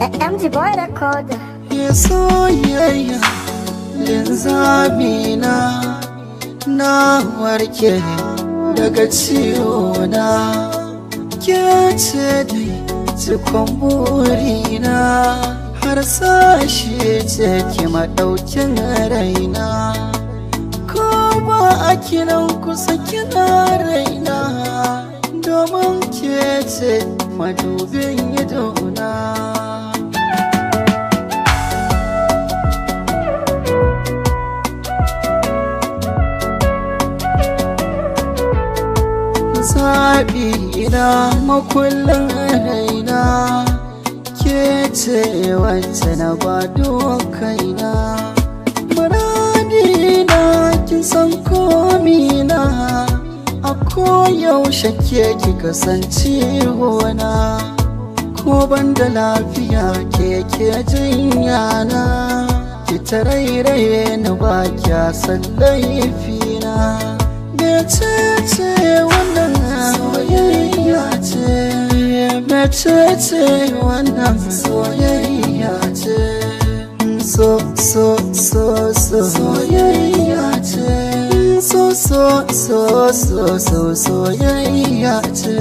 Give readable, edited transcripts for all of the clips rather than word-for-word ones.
MG Boy Record. Ya soyayya linzamina na warke daga ciwona, ke ce dai cikon burina, har sashe ce ki maɗaukin raina, ko ba a kiran kusa kina raina, domin ke ce madubin idona. Zaɓi na makullin raina, ke ce wacce na ba kaina. Muradi na kin san komina, a koyaushe ke ki kasance gona, ko ban da lafiya ke jinya na, ki tarairaye ni ba kya san laifina. Mecece wannan soyayya ce, mecece wannan soyayya ce, soyayya ce, soyayya ce.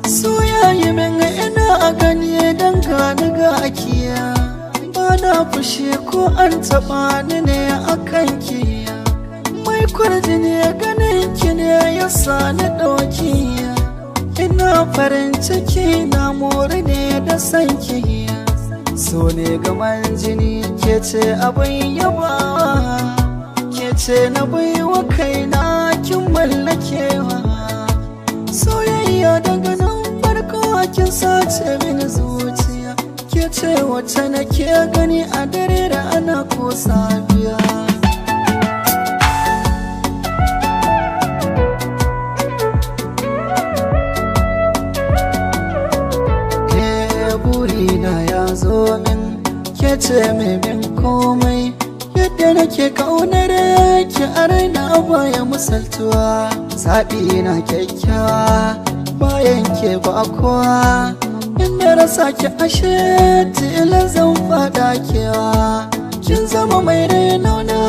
Soyayya min ina a gani don gani ga akiya, ba na fushi ko an taɓa ni ne a kanki. Mai kwarjini ganin ki ne ya sani ɗauki, ina farin ciki na mori ne da sanki. So ne gaman jini, ke ce abin yaba, ke ce na baiwa kaina kin mallakewa. Soyayya daga nan farko kin sace mini zuciya, ke ce wacce nake gani a dare da ana ko safiya. Burina ya zo min, ke ce min komai, yadda nake kaunar ki a raina baya misaltuwa. Zaɓi na kyakkyawa bayan ke ba kowa, inda rasa ki ashe tilan zan faɗa kewa. Kin zama mai rainona,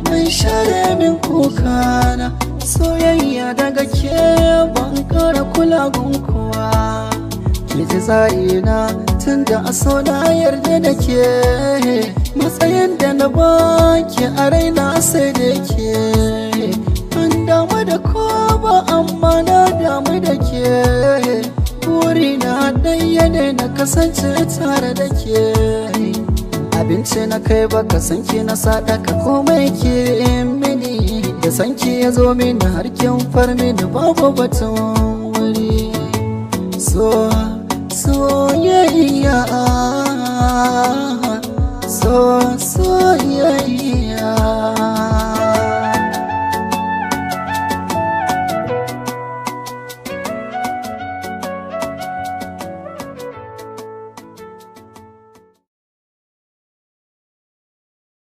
mai share min kukana, soyayya daga ke ban ƙara kula kowa. Ki ji tsarina tun da a so na yarda da ke, matsayin da na baki a raina sai da ke. An damu da ko ba amma na damu da ke, burina ɗaya ne na kasance tare da ke. Abinci na kai baka san ki na sadaka komai ke mini, da san ki ya zo mini har kin far mini babu batun wuri. Soyayya